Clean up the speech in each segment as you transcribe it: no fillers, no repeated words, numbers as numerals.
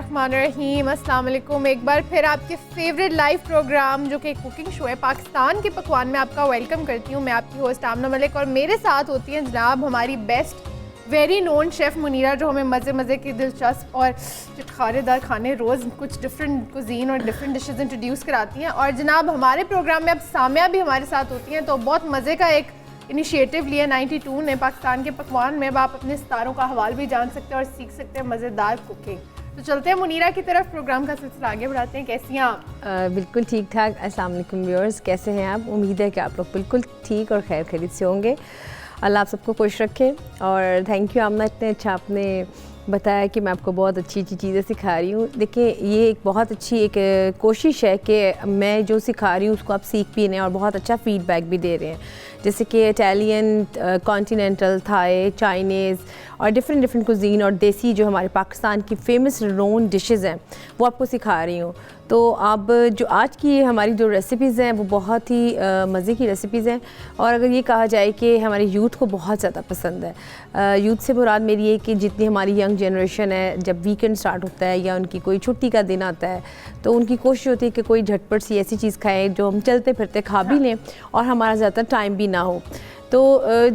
बिस्मिल्लाहिर्रहमानिर्रहीम। अस्सलाम वालेकुम। एक बार फिर आपके फेवरेट लाइव प्रोग्राम जो कि कुकिंग शो है पाकिस्तान के पकवान में आपका वेलकम करती हूँ। मैं आपकी होस्ट आमना मलिक और मेरे साथ होती हैं जनाब हमारी best very known chef Munira, जो हमें मज़े मज़े की दिलचस्प और खारेदार खाने रोज़ कुछ डिफरेंट कुजीन और डिफरेंट डिशेज़ इंट्रोड्यूस कराती हैं। और जनाब हमारे प्रोग्राम में अब सामिया भी हमारे साथ होती हैं, तो बहुत मज़े का एक इनिशिएटिव लिया 92 ने पाकिस्तान के पकवान में। अब आप अपने सितारों का हवाल भी जान सकते हैं और सीख सकते हैं मज़ेदार कुकिंग। तो चलते हैं मुनीरा की तरफ, प्रोग्राम का सिलसिला आगे बढ़ाते हैं। कैसी हैं आप? बिल्कुल ठीक ठाक। अस्सलाम वालेकुम व्यूअर्स, कैसे हैं आप? उम्मीद है कि आप लोग बिल्कुल ठीक और खैर खैरियत से होंगे। अल्लाह आप सबको खुश रखे। और थैंक यू आमना, इतने अच्छा आपने बताया कि मैं आपको बहुत अच्छी अच्छी चीज़ें सिखा रही हूँ। देखिए ये एक बहुत अच्छी एक कोशिश है कि मैं जो सिखा रही हूँ उसको आप सीख भी रहे हैं और बहुत अच्छा फ़ीडबैक भी दे रहे हैं। जैसे कि इटालियन, कॉन्टिनेंटल, थाई, चाइनीज़ और डिफरेंट कुजीन और देसी जो हमारे पाकिस्तान की फ़ेमस नोन डिशेज़ हैं वो आपको सिखा रही हूँ। तो अब जो आज की हमारी जो रेसिपीज़ हैं वो बहुत ही मज़े की रेसिपीज़ हैं और अगर ये कहा जाए कि हमारे यूथ को बहुत ज़्यादा पसंद है। यूथ से मुराद मेरी है कि जितनी हमारी यंग जनरेशन है, जब वीकेंड स्टार्ट होता है या उनकी कोई छुट्टी का दिन आता है तो उनकी कोशिश होती है कि कोई झटपट सी ऐसी चीज़ खाएँ जो हम चलते फिरते खा भी लें और हमारा ज़्यादा टाइम भी ना हो। तो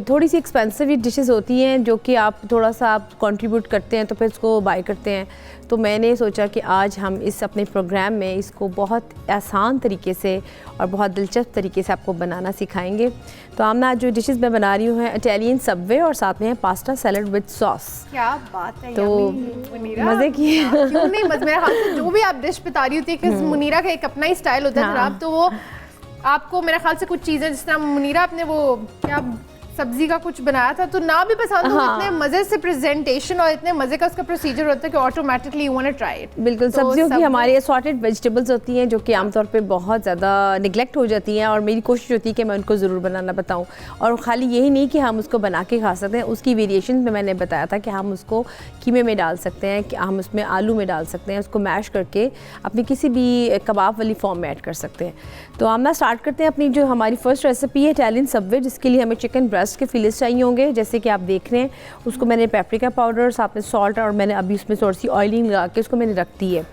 थोड़ी सी एक्सपेंसिव डिशेस होती हैं जो कि आप थोड़ा सा आप कंट्रीब्यूट करते हैं तो फिर इसको बाय करते हैं। तो मैंने सोचा कि आज हम इस अपने प्रोग्राम में इसको बहुत आसान तरीके से और बहुत दिलचस्प तरीके से आपको बनाना सिखाएंगे। तो आमना आज जो डिशेस मैं बना रही हूँ हैं इटालियन सबवे और साथ में है पास्ता सैलड विद सॉस। क्या बात है, तो मज़े की क्यों नहीं, मेरे ख्याल से जो भी आप डिश बता रही होती है कि मुनीरा का एक अपना ही स्टाइल होता है जनाब। तो वो आपको मेरे ख्याल से कुछ चीज़ें जिस तरह मुनीरा आपने वो क्या सब्जी का कुछ बनाया था तो ना भी पसंद हो, इतने मज़े से प्रेजेंटेशन और इतने मज़े का उसका प्रोसीजर होता है कि automatically you want to try it. बिल्कुल। तो सब्जियों की हमारी असॉर्टेड वेजिटेबल्स होती हैं जो कि आमतौर पे बहुत ज़्यादा निगलेक्ट हो जाती हैं और मेरी कोशिश होती है कि मैं उनको ज़रूर बनाना बताऊं। और ख़ाली यही नहीं कि हम उसको बना के खा सकते हैं, उसकी वेरिएशन में मैंने बताया था कि हम उसको कीमे में डाल सकते हैं, कि हम उसमें आलू में डाल सकते हैं, उसको मैश करके अपनी किसी भी कबाब वाली फॉर्म में ऐड कर सकते हैं। तो हम ना स्टार्ट करते हैं अपनी जो हमारी फ़र्स्ट रेसिपी है इटालियन सबवे, जिसके लिए हमें चिकन ब्रेस्ट के फिलेट्स चाहिए होंगे। जैसे कि आप देख रहे हैं उसको मैंने पेपरिका पाउडर साथ में सॉल्ट और मैंने अभी उसमें थोड़ी सी ऑयलिंग लगा के उसको मैंने रख दी है।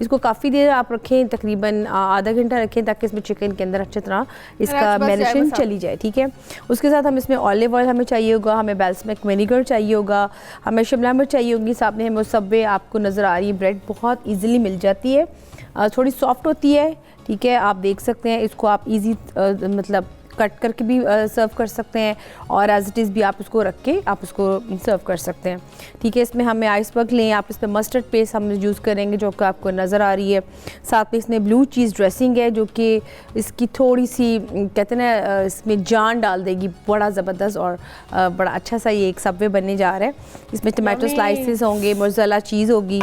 इसको काफ़ी देर आप रखें, तकरीबन आधा घंटा रखें ताकि इसमें चिकन के अंदर अच्छी तरह इसका मैरिनेशन चली जाए। ठीक है। उसके साथ हम इसमें ऑलिव ऑयल हमें चाहिए होगा, हमें बैल्समिक विनेगर चाहिए होगा, हमें शिमला मिर्च चाहिए होगी, साथ में हमें सबवे आपको नज़र आ रही है ब्रेड बहुत ईजिली मिल जाती है, थोड़ी सॉफ्ट होती है। ठीक है, आप देख सकते हैं इसको आप ईजी मतलब कट करके भी सर्व कर सकते हैं और एज इट इज़ भी आप उसको रख के आप उसको सर्व कर सकते हैं। ठीक है, इसमें हमें आइसबर्ग लें, आप इसमें मस्टर्ड पेस्ट हम यूज़ करेंगे जो कि आपको नज़र आ रही है। साथ में इसमें ब्लू चीज़ ड्रेसिंग है जो कि इसकी थोड़ी सी कहते हैं ना इसमें जान डाल देगी, बड़ा ज़बरदस्त और बड़ा अच्छा सा ये एक सबवे बनने जा रहा है। इसमें टमाटो स्लाइसेस होंगे, मोज़रेला चीज़ होगी,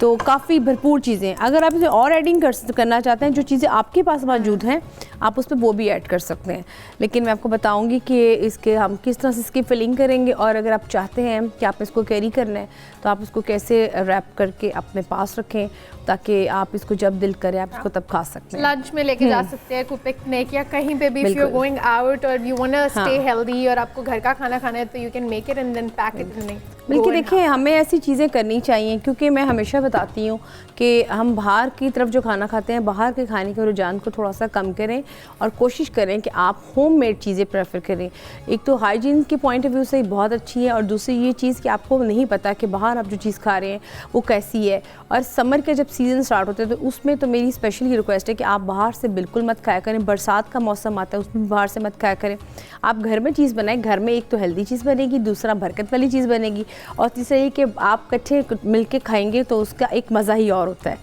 तो काफ़ी भरपूर चीज़ें। अगर आप इसे और एडिंग करना चाहते हैं, जो चीज़ें आपके पास मौजूद हैं आप उसमें वो भी ऐड कर सकते हैं, लेकिन मैं आपको बताऊंगी कि इसके हम किस तरह से इसकी फिलिंग करेंगे और अगर आप चाहते हैं कि आप इसको कैरी करना है तो आप इसको कैसे रैप करके अपने पास रखें ताकि आप इसको जब दिल करे आप इसको तब खा सकते हैं। लंच में लेके जा सकते हैं, कोई पिकनिक या कहीं पे भी, if you are going out और you want to stay healthy और आपको घर का खाना खाना है तो you can make it and then pack it in. बल्कि देखिए हमें ऐसी चीज़ें करनी चाहिए क्योंकि मैं हमेशा बताती हूँ कि हम बाहर की तरफ जो खाना खाते हैं, बाहर के खाने के रुझान को थोड़ा सा कम करें और कोशिश करें कि आप होममेड चीज़ें प्रेफर करें। एक तो हाइजीन के पॉइंट ऑफ व्यू से बहुत अच्छी है और दूसरी ये चीज़ कि आपको नहीं पता कि बाहर आप जो चीज़ खा रहे हैं वो कैसी है। और समर के जब सीज़न स्टार्ट होते हैं तो उसमें तो मेरी स्पेशली रिक्वेस्ट है कि आप बाहर से बिल्कुल मत खाया करें। बरसात का मौसम आता है उसमें बाहर से मत खाया करें, आप घर में चीज़ बनाएं। घर में एक तो हेल्दी चीज़ बनेगी, दूसरा बरकत वाली चीज़ बनेगी और तीसरा ये कि आप इकट्ठे मिल के खाएँगे तो उसका एक मज़ा ही और होता है।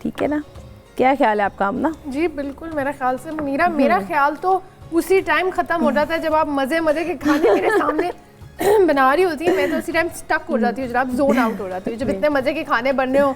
ठीक है ना, क्या ख्याल है आपका आमना? जी बिल्कुल, मेरा ख्याल से मुनीरा, मेरा ख्याल तो उसी टाइम ख़त्म हो जाता है जब आप मज़े मज़े के खाने मेरे सामने बना रही होती है। मैं तो उसी टाइम स्टक हो जाती हूँ जनाब, जोन आउट हो जाती हूँ जब इतने मज़े के खाने बन रहे हो।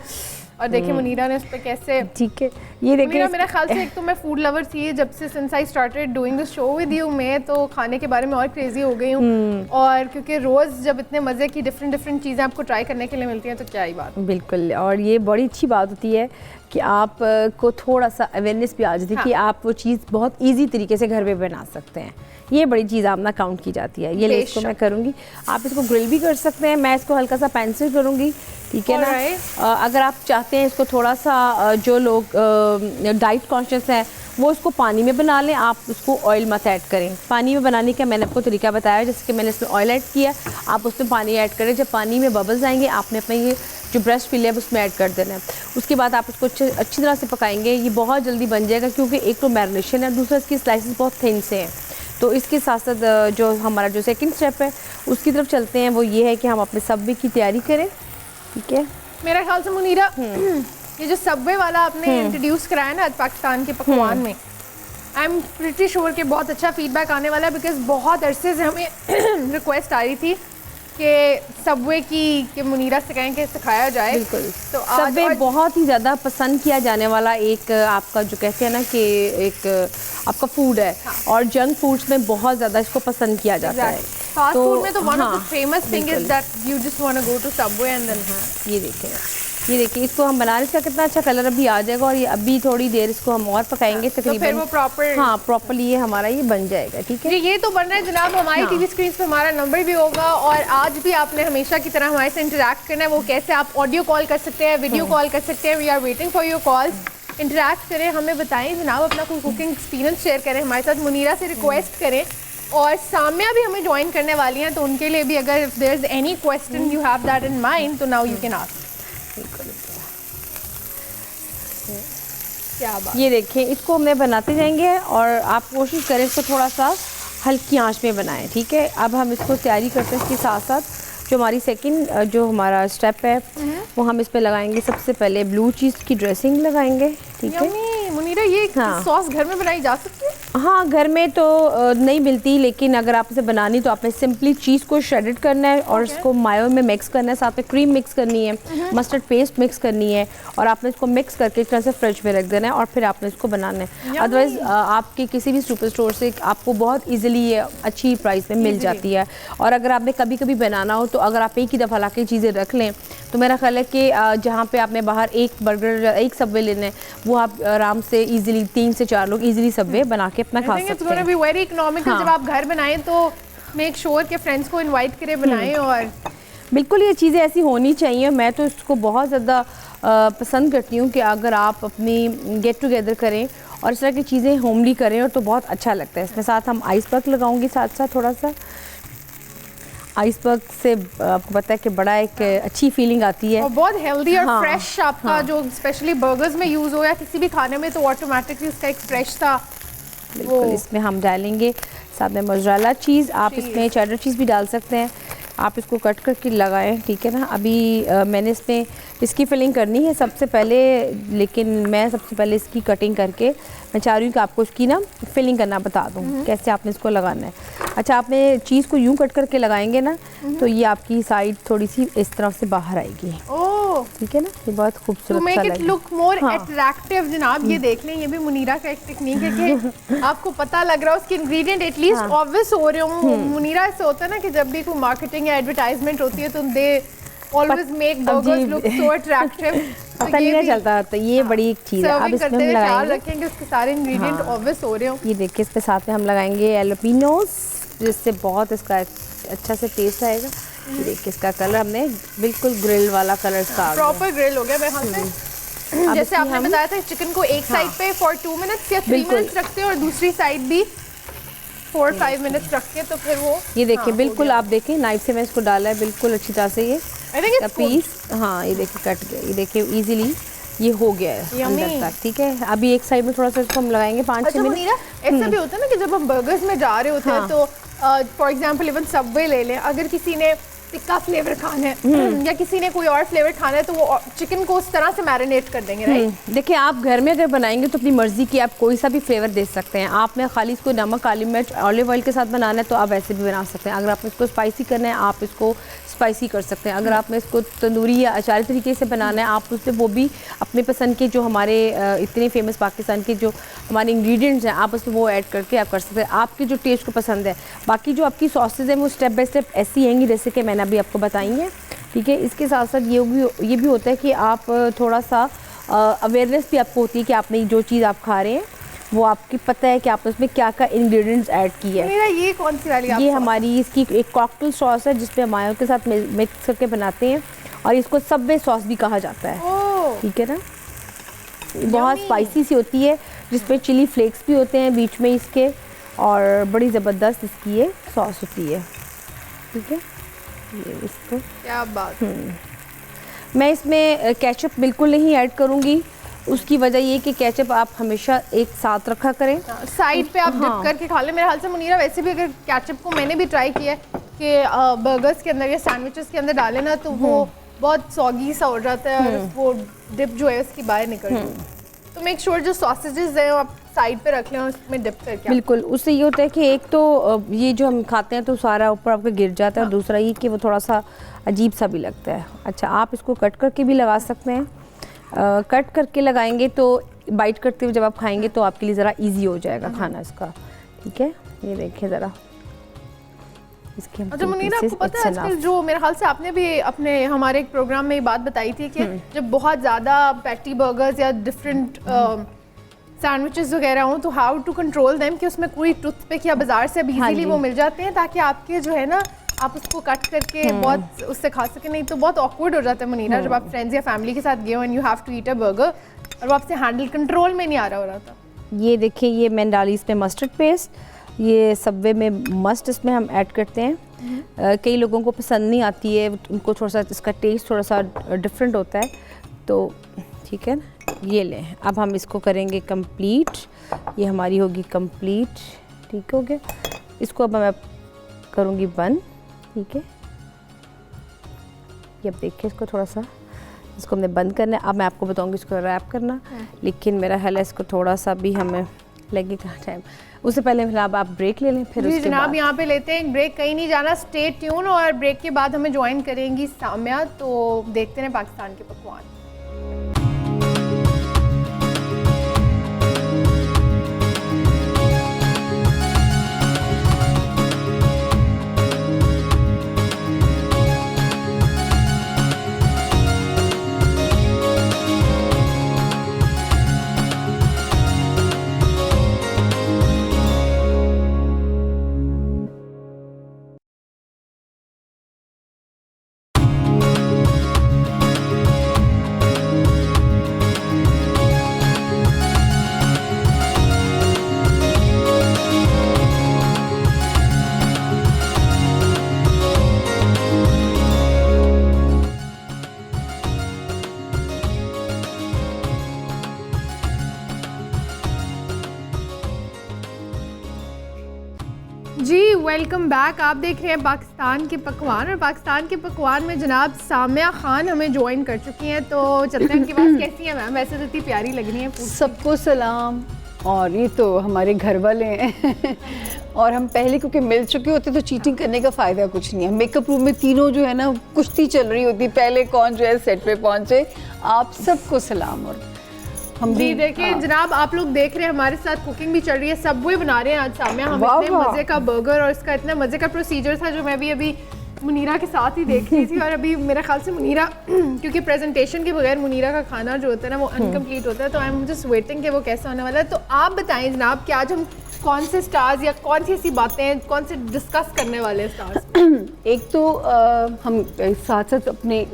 और देखिए मुनीरा ने उस पर कैसे, ठीक है ये देखिए मेरा ख्याल से एक तो मैं फूड लवर थी जब से since I started doing this show with you, मैं तो खाने के बारे में और क्रेजी हो गई हूँ। और क्योंकि रोज़ जब इतने मज़े की डिफरेंट चीज़ें आपको ट्राई करने के लिए मिलती हैं तो क्या ही बात। बिल्कुल, और ये बड़ी अच्छी बात होती है कि आप को थोड़ा सा अवेयरनेस भी आ जाती है कि आप वो चीज़ बहुत ईजी तरीके से घर में बना सकते हैं। ये बड़ी चीज़ आप ना काउंट की जाती है। ये इसको मैं करूँगी, आप इसको ग्रिल भी कर सकते हैं। मैं इसको हल्का सा पेंसिल करूँगी ठीक है ना। Alright. अगर आप चाहते हैं इसको थोड़ा सा जो लोग डाइट कॉन्शियस हैं वो इसको पानी में बना लें, आप उसको ऑयल मत ऐड करें। पानी में बनाने का मैंने आपको तरीका बताया, जैसे कि मैंने इसमें ऑयल ऐड किया, आप उसमें पानी ऐड करें। जब पानी में बबल्स आएंगे आपने अपना ये जो ब्रेस्ट फिल है उसमें ऐड कर देना है। उसके बाद आप इसको अच्छी तरह से पकाएंगे। ये बहुत जल्दी बन जाएगा क्योंकि एक तो मैरिनेशन है, दूसरा इसकी स्लाइसेस बहुत थिन से हैं। तो इसके साथ साथ जो हमारा जो सेकंड स्टेप है उसकी तरफ चलते हैं, वो ये है कि हम अपने सबवे की तैयारी करें। ठीक है, मेरा ख्याल से मुनीरा ये जो सबवे वाला आपने इंट्रोड्यूस कराया ना आज पाकिस्तान के पकवान में, आई एम प्रिटी श्योर कि बहुत अच्छा फीडबैक आने वाला है, बिकॉज बहुत अरसे से हमें रिक्वेस्ट आ रही थी कि सबवे की कि मुनीरा से कहें कि सिखाया जाए। बिल्कुल। तो आज सबवे बहुत ही ज़्यादा पसंद किया जाने वाला एक आपका जो कहते हैं ना कि एक आपका फूड है। हाँ। और जंक फूड्स में बहुत ज़्यादा इसको पसंद किया जाता है। फास्ट फूड में तो वन ऑफ हाँ, the famous thing is that you just want to go to Subway and then ये देखिए इसको हम बना रहे, इसका कितना अच्छा कलर अभी आ जाएगा और ये अभी थोड़ी देर इसको हम और पकाएंगे तो फिर वो प्रॉपर हाँ प्रॉपरली ये हमारा ये बन जाएगा। ठीक है जी, ये तो बन रहा है जनाब। हमारी टीवी स्क्रीन पे हमारा नंबर भी होगा और आज भी आपने हमेशा की तरह हमारे से इंटरेक्ट करना है। वो कैसे, आप ऑडियो कॉल कर सकते हैं, वीडियो कॉल कर सकते हैं। We are waiting for your calls. Interact करें, हमें बताएं जनाब, अपना कोई कुकिंग एक्सपीरियंस शेयर करें हमारे साथ, मुनीरा से रिक्वेस्ट करें। और साम्या भी हमें ज्वाइन करने वाली हैं, तो उनके लिए भी अगर if there is any question you have that in mind तो नाउ यू कैन आस्क। क्या बात। ये देखें इसको हमने बनाते जाएंगे और आप कोशिश करें इसको थोड़ा सा हल्की आंच में बनाएं। ठीक है, अब हम इसको तैयारी करते हैं। इसके साथ साथ जो हमारी सेकंड जो हमारा स्टेप है वो हम इस पे लगाएंगे। सबसे पहले ब्लू चीज़ की ड्रेसिंग लगाएंगे। ठीक है मुनीरा, ये हाँ। सॉस घर में बनाई जा सकती है? हाँ, घर में तो नहीं मिलती, लेकिन अगर आप इसे बनानी तो आपने सिंपली चीज़ को श्रेडेड करना है और इसको मायो में मिक्स करना है, साथ में क्रीम मिक्स करनी है, मस्टर्ड पेस्ट मिक्स करनी है और आपने इसको मिक्स करके इस तरह से फ्रिज में रख देना है और फिर आपने इसको बनाना है। अदरवाइज़ आपके किसी भी सुपर स्टोर से आपको बहुत ईजिली ये अच्छी प्राइस में मिल जाती है। और अगर आपने कभी कभी बनाना हो तो अगर आप एक ही दफ़ा ला के चीज़ें रख लें तो मेरा ख्याल है कि जहाँ पे आपने बाहर एक बर्गर एक सबवे लेना है वो आप आराम से इजीली 3 से 4 लोग इजीली सबवे बना के अपना खा सकते हैं। Be very economical. हाँ। जब आप घर बनाएं तो मेक श्योर के फ्रेंड्स को इनवाइट करें, बनाएं। और बिल्कुल ये चीज़ें ऐसी होनी चाहिए। मैं तो इसको बहुत ज़्यादा पसंद करती हूँ कि अगर आप अपनी गेट टुगेदर करें और इस तरह की चीज़ें होमली करें और तो बहुत अच्छा लगता है। इसमें साथ हम आइसबर्ग लगाऊंगी, साथ साथ थोड़ा सा आइसबर्ग से आपको पता है कि बड़ा एक अच्छी फीलिंग आती है और बहुत हेल्दी और हाँ, फ्रेश आपका हाँ। जो स्पेशली बर्गर्स में यूज़ हो या किसी भी खाने में तो ऑटोमेटिकली उसका एक फ्रेश सा बिल्कुल इसमें हम डालेंगे। साथ में मोज़रेला चीज़, आप इसमें चेडर चीज़ भी डाल सकते हैं। आप इसको कट करके लगाएं। ठीक है ना, अभी मैंने इसमें इसकी फिलिंग करनी है सबसे पहले, लेकिन मैं सबसे पहले इसकी कटिंग करके मैं चाह रही हूँ कि आपको इसकी ना फिलिंग करना बता दूँ कैसे आपने इसको लगाना है। अच्छा, आपने चीज़ को यूँ कट करके लगाएंगे ना तो ये आपकी साइड थोड़ी सी इस तरफ से बाहर आएगी। ओह, ठीक है ना, ये बहुत खूबसूरत to make it look more हाँ। अट्रैक्टिव। जनाब ये देख लें, ये भी मुनीरा का एक टेक्निक है कि आपको पता लग रहा है उसके इंग्रेडिएंट एटलीस्ट ऑब्वियस हो रहे हो। मुनीरा ऐसे होता है ना कि जब भी कोई मार्केटिंग या एडवर्टाइजमेंट होती है तो they always make burgers look so attractive. पता नहीं चलता, तो ये बड़ी एक चीज़ है। अब इसमें हम लगाएंगे, रखेंगे उसके सारे इंग्रेडिएंट ऑब्वियस हो रहे हो। ये देखिए इसके साथ में हम लगाएंगे एलोपिनोस, जिससे बहुत इसका अच्छा से टेस्ट आएगा। ये देखिए इसका कलर हमने बिल्कुल ग्रिल वाला कलर का प्रॉपर ग्रिल हो गया मेरे हाथ से। जैसे आपने बताया था चिकन को एक साइड पे फॉर 2 मिनट्स या 3 मिनट्स रखते हैं और दूसरी साइड भी 4-5 मिनट्स रख के, तो फिर वो ये देखिए बिल्कुल आप देखिए नाइफ से मैं इसको डाला है बिल्कुल अच्छी तरह से ये पीस। हाँ ये देखिए कट गया, ये देखिए इजीली ये हो गया है अंदर तक। ठीक है, अभी एक साइड में थोड़ा सा इसको हम लगाएंगे 5-6 मिनट। ऐसा भी होता है ना कि जब हम बर्गर्स में जा रहे होते हैं तो फॉर एग्जांपल इवन सबवे ले लें, अगर किसी ने टिक्का फ्लेवर खाना है या किसी ने कोई और फ्लेवर खाना है तो वो चिकन को उस तरह से मैरिनेट कर देंगे, राइट? देखिए आप घर में अगर बनाएंगे तो अपनी मर्जी की आप कोई सा भी फ्लेवर दे सकते हैं। आप में खाली इसको नमक, काली मिर्च, ऑलिव ऑयल के साथ बनाना है तो आप वैसे भी बना सकते हैं। अगर आप इसको स्पाइसी करना है आप इसको स्पाइसी कर सकते हैं। अगर आपने इसको तंदूरी या अचारी तरीके से बनाना है आप उससे वो भी अपने पसंद के जो हमारे इतने फेमस पाकिस्तान के जो हमारे इंग्रेडिएंट्स हैं आप उसमें वो ऐड करके आप कर सकते हैं, आपके जो टेस्ट को पसंद है। बाकी जो आपकी सॉसेज हैं वो स्टेप बाय स्टेप ऐसी हैंगी जैसे कि मैंने अभी आपको बताई है। ठीक है, इसके साथ साथ ये भी होता है कि आप थोड़ा सा अवेयरनेस भी आपको होती है कि आपने जो चीज़ आप खा रहे हैं वो आपकी पता है कि आपने उसमें क्या क्या इंग्रेडिएंट्स ऐड किए हैं। मेरा ये कौन सी वाली? ये हमारी इसकी एक कॉकटेल सॉस है जिसपे मायो के साथ मिक्स करके बनाते हैं और इसको सबवे सॉस भी कहा जाता है, ओह ठीक है ना। बहुत स्पाइसी सी होती है, जिसमें चिली फ्लेक्स भी होते हैं बीच में इसके, और बड़ी ज़बरदस्त इसकी ये सॉस होती है, ठीक है। ये इसको क्या बात। मैं इसमें केचप बिल्कुल नहीं ऐड करूँगी, उसकी वजह ये कि केचप आप हमेशा एक साथ रखा करें, साइड पे आप डिप करके खा लें। मेरे ख्याल से मुनीरा वैसे भी अगर केचप को मैंने भी ट्राई किया है कि बर्गर्स के अंदर या सैंडविचेस के अंदर डाले ना तो वो बहुत सॉगी सा हो जाता है और वो डिप जो है उसकी बाहर निकलती है। तो मेक श्योर जो सॉसेजेस हैं आप साइड पे रख लें और उसमें डिप करके। बिल्कुल, उससे ये होता है कि एक तो ये जो हम खाते हैं तो सारा ऊपर आपका गिर जाता है, और दूसरा ये कि वो थोड़ा सा अजीब सा भी लगता है। अच्छा, आप इसको कट करके भी लगा सकते हैं, कट करके लगाएंगे तो बाइट करते हुए जब आप खाएंगे तो आपके लिए ज़रा इजी हो जाएगा खाना इसका, ठीक है। ये देखिए ज़रा इसके हम अच्छा मुनीरा, आपको पता है आजकल जो मेरे ख्याल से आपने भी अपने हमारे एक प्रोग्राम में ये बात बताई थी कि जब बहुत ज़्यादा पैटी बर्गर्स या डिफरेंट सैंडविचेस वगैरह हों तो हाउ टू कंट्रोल देम, कि उसमें कोई टूथपिक या बाजार से अब इजीली वो मिल जाते हैं ताकि आपके जो है ना आप उसको कट करके बहुत उससे खा सकें। नहीं तो बहुत ऑकवर्ड हो जाता है मुनीरा जब आप फ्रेंड्स या फैमिली के साथ गए हो and you have to eat a burger और वो आपसे हैंडल कंट्रोल में नहीं आ रहा हो रहा था। ये देखिए, ये मैंने डाली इसमें मस्टर्ड पेस्ट, ये सबवे में मस्ट इसमें हम ऐड करते हैं। कई लोगों को पसंद नहीं आती है, उनको थोड़ा सा इसका टेस्ट थोड़ा सा डिफरेंट होता है, तो ठीक है ना। ये लें, अब हम इसको करेंगे कंप्लीट, ये हमारी होगी कंप्लीट, ठीक हो गया। इसको अब मैं करूँगी बंद, ठीक है। ये अब देखिए, इसको थोड़ा सा इसको हमने बंद करना है। अब मैं आपको बताऊँगी इसको रैप करना, लेकिन मेरा ख्याल है इसको थोड़ा सा भी हमें लगेगा टाइम। उससे पहले फिलहाल आप ब्रेक ले लें, फिर जी उसके जनाब बाद यहाँ पे लेते हैं ब्रेक, कहीं नहीं जाना, स्टे ट्यून। और ब्रेक के बाद हमें ज्वाइन करेंगी साम्या, तो देखते हैं पाकिस्तान के पकवान। जी वेलकम बैक, आप देख रहे हैं पाकिस्तान के पकवान, और पाकिस्तान के पकवान में जनाब साम्या खान हमें ज्वाइन कर चुकी हैं। तो चलते हैं, उनकी बात कैसी है मैम? वैसे तो इतनी प्यारी लग रही है। सबको सलाम। और ये तो हमारे घर वाले हैं और हम पहले क्योंकि मिल चुके होते तो चीटिंग करने का फ़ायदा कुछ नहीं है। मेकअप रूम में तीनों जो है ना कुश्ती चल रही होती, पहले कौन जो है सेट पे पहुँचे। आप सबको सलाम। और हम जी देखिए जनाब, आप लोग देख रहे हैं हमारे साथ कुकिंग भी चल रही है, सब वही बना रहे हैं आज सामने। हम इतने मज़े का बर्गर और इसका इतना मज़े का प्रोसीजर था जो मैं भी अभी मुनीरा के साथ ही देख रही थी। और अभी मेरे ख्याल से मुनीरा क्योंकि प्रेजेंटेशन के बगैर मुनीरा का खाना जो होता है ना वो अनकम्प्लीट होता है, तो आई एम जस्ट वेटिंग कि वो कैसा होने वाला है। तो आप बताएं जनाब कि आज हम कौन से स्टार्स या कौन सी ऐसी बातें हैं कौन से डिस्कस करने वाले हैं स्टार्स? एक तो हम साथ साथ अपने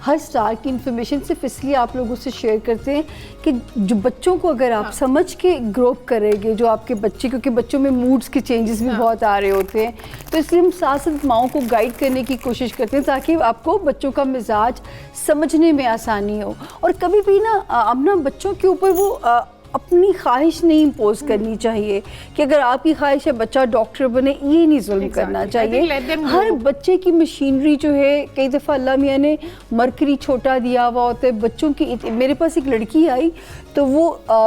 हर स्टार की इन्फॉर्मेशन सिर्फ इसलिए आप लोगों से शेयर करते हैं कि जो बच्चों को अगर आप समझ के ग्रो करेंगे, जो आपके बच्चे, क्योंकि बच्चों में मूड्स के चेंजेस भी बहुत आ रहे होते हैं, तो इसलिए हम साथ साथ माओं को गाइड करने की कोशिश करते हैं ताकि आपको बच्चों का मिजाज समझने में आसानी हो। और कभी भी ना अपना बच्चों के ऊपर वो अपनी ख्वाहिश नहीं इम्पोज करनी चाहिए कि अगर आपकी ख्वाहिश है बच्चा डॉक्टर बने, ये नहीं जुल्म करना चाहिए। हर बच्चे की मशीनरी जो है, कई दफ़ा अल्लाह मियाँ ने मरकरी छोटा दिया हुआ होता है बच्चों की। मेरे पास एक लड़की आई तो वो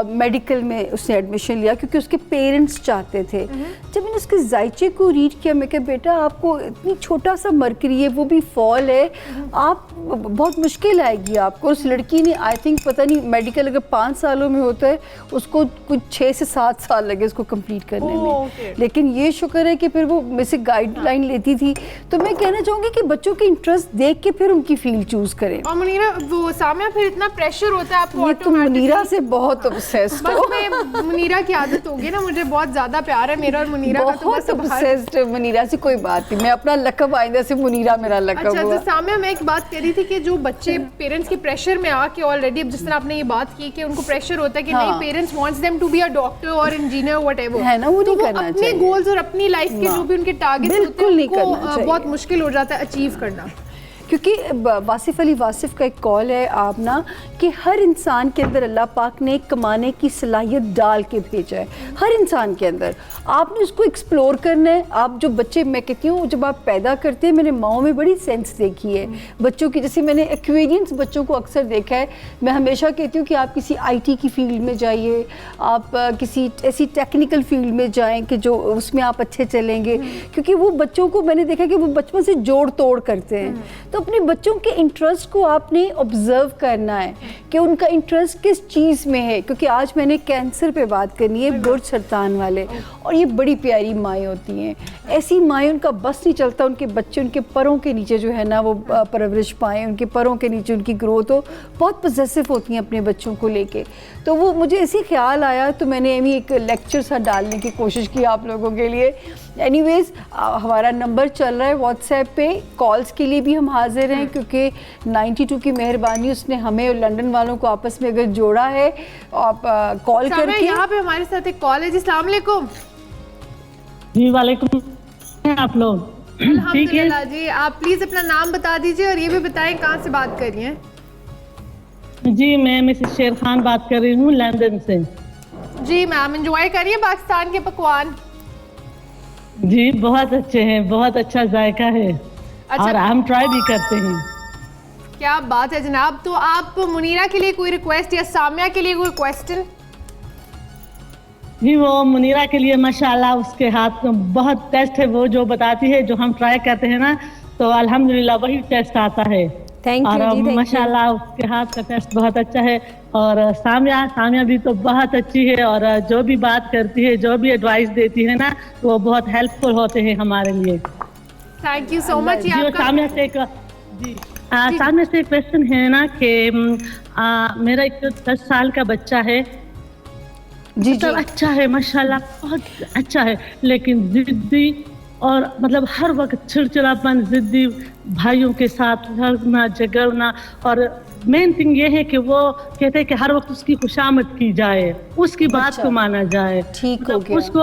मेडिकल में उसने एडमिशन लिया क्योंकि उसके पेरेंट्स चाहते थे। जब मैंने उसके जायचे को रीड किया, मैं कहा बेटा आपको इतनी छोटा सा मरकरी है, वो भी फॉल है, आप बहुत मुश्किल आएगी आपको। उस लड़की ने आई थिंक पता नहीं मेडिकल अगर 5 सालों में होता है उसको कुछ 6 से 7 साल लगे उसको कंप्लीट करने में। ओके। लेकिन ये शुक्र है कि फिर वो मेरे से गाइडलाइन लेती थी। तो मैं कहना चाहूँगी कि बच्चों के इंटरेस्ट देख के फिर उनकी फील्ड चूज़ करें। और मुनीरा, वो सामिया, फिर इतना प्रेशर होता है आपको ये तो मुनीरा से बहुत ऑब्सेस्ड बस हो। मैं मुनीरा की आदत होगी ना, मुझे बहुत ज्यादा प्यार है मेरा और मुनीरा का, तो बहुत बस अब हर ऑब्सेस्ड मुनीरा से कोई बात नहीं। मैं अपना लकब आइंदा से मुनीरा मेरा लकब अच्छा। हुआ। तो सामिया, मैं एक बात कह रही थी कि जो बच्चे पेरेंट्स के प्रेशर में आके ऑलरेडी, अब जिस तरह आपने ये बात की कि उनको प्रेशर होता है कि हाँ। नहीं, parents wants them to be a doctor और इंजीनियर व्हाटएवर, है ना, वो तो नहीं वो करना अपने चाहिए। गोल्स और अपनी लाइफ के जो भी उनके टारगेट्स होते हैं बिल्कुल नहीं उनको करना चाहिए। बहुत मुश्किल हो जाता है अचीव करना। क्योंकि वासिफ अली वासिफ का एक कॉल है आप ना, कि हर इंसान के अंदर अल्लाह पाक ने कमाने की सलाहियत डाल के भेजा है, हर इंसान के अंदर। आपने उसको एक्सप्लोर करना है। आप जो बच्चे, मैं कहती हूँ जब आप पैदा करते हैं, मैंने माओ में बड़ी सेंस देखी है बच्चों की। जैसे मैंने एक्वेरियंस बच्चों को अक्सर देखा है। मैं हमेशा कहती हूँ कि आप किसी IT की फील्ड में जाइए, आप किसी ऐसी टेक्निकल फील्ड में जाएं कि जो उसमें आप अच्छे चलेंगे, क्योंकि वो बच्चों को मैंने देखा कि वो बचपन से जोड़ तोड़ करते हैं। तो अपने बच्चों के इंटरेस्ट को आपने ऑब्जर्व करना है कि उनका इंटरेस्ट किस चीज़ में है। क्योंकि आज मैंने कैंसर पे बात करनी है, बुर्ज सरतान वाले, और ये बड़ी प्यारी माएँ होती हैं। ऐसी माएँ, उनका बस नहीं चलता उनके बच्चे उनके परों के नीचे जो है ना वो परवरिश पाएँ, उनके परों के नीचे उनकी ग्रोथ हो। बहुत पॉसेसिव होती हैं अपने बच्चों को लेके। तो वो मुझे ऐसे ख्याल आया, तो मैंने अभी एक लेक्चर सा डालने की कोशिश की आप लोगों के लिए। एनीवेज, हमारा नंबर चल रहा है व्हाट्सएप पे, कॉल्स के लिए भी हम हाजिर हैं, क्योंकि 92 की मेहरबानी, उसने हमें और लंदन वालों को आपस में अगर जोड़ा है। आप कॉल करके, यहाँ पे हमारे साथ एक कॉल है जी। अस्सलाम वालेकुम। जी वालेकुम, आप लोग ठीक है? अल्हम्दुलिल्लाह जी। आप प्लीज अपना नाम बता दीजिए और ये भी बताएं कहाँ से बात कर रही हैं। जी, मैं मिसेस शेर खान बात कर रही हूँ लंदन से। जी मैम, एंजॉय करिए पाकिस्तान के पकवान। जी बहुत अच्छे हैं, बहुत अच्छा जायका है। अच्छा। और हम ट्राई भी करते हैं। क्या बात है जनाब। तो आप मुनीरा के लिए कोई रिक्वेस्ट या सामिया के लिए कोई क्वेश्चन? जी, वो मुनीरा के लिए माशाल्लाह उसके हाथ में बहुत टेस्ट है, वो जो बताती है, जो हम ट्राई करते हैं ना, तो अल्हम्दुलिल्लाह वही टेस्ट आता है। थैंक यू और जी, थैंक यू। माशाल्लाह उसके हाथ का टेस्ट बहुत अच्छा है। और सामिया भी तो बहुत अच्छी है, और जो भी बात करती है, जो भी एडवाइस देती है ना, वो बहुत हेल्पफुल होते हैं हमारे लिए। Thank you so much. जी, और सामिया से एक सामिया से एक क्वेश्चन है ना कि मेरा एक 10 साल का बच्चा है। जी मतलब जी, अच्छा है माशाल्लाह, बहुत अच्छा है, लेकिन जिद्दी और मतलब हर वक्त चिड़चिड़ापन, जिद्दी, भाइयों के साथ लड़ना झगड़ना। और मेन थिंग ये है कि वो कहते हैं कि हर वक्त उसकी खुशामद की जाए, उसकी बात अच्छा। को माना जाए, ठीक हो गया। उसको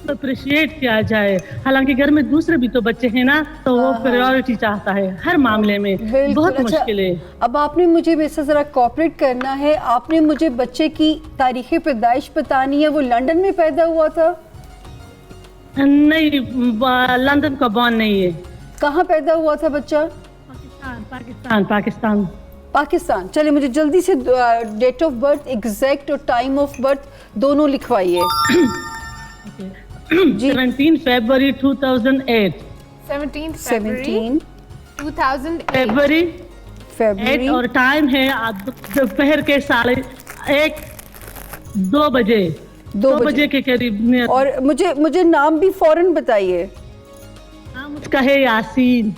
अप्रिशिएट किया जाए। हालांकि घर में दूसरे भी तो बच्चे हैं ना, तो वो प्रायोरिटी चाहता है हर मामले में। बिल्कुल। बहुत अच्छा, मुश्किल है। अब आपने मुझे मेरे से ज़रा कोऑपरेट करना है। आपने मुझे बच्चे की तारीख़ पैदाइश बतानी है। वो लंदन में पैदा हुआ था? नहीं, लंदन का बॉर्न नहीं है। कहाँ पैदा हुआ था बच्चा? पाकिस्तान पाकिस्तान। पाकिस्तान। चलिए, मुझे जल्दी से डेट ऑफ बर्थ एग्जैक्ट और टाइम ऑफ बर्थ दोनों लिखवाइए। जी। 17 फरवरी 2008। 17 फरवरी 2008। फरवरी फरवरी। और टाइम है दोपहर के 2 बजे। 2 बजे के करीब में। और मुझे नाम भी फौरन बताइए। नाम उसका है यासीन।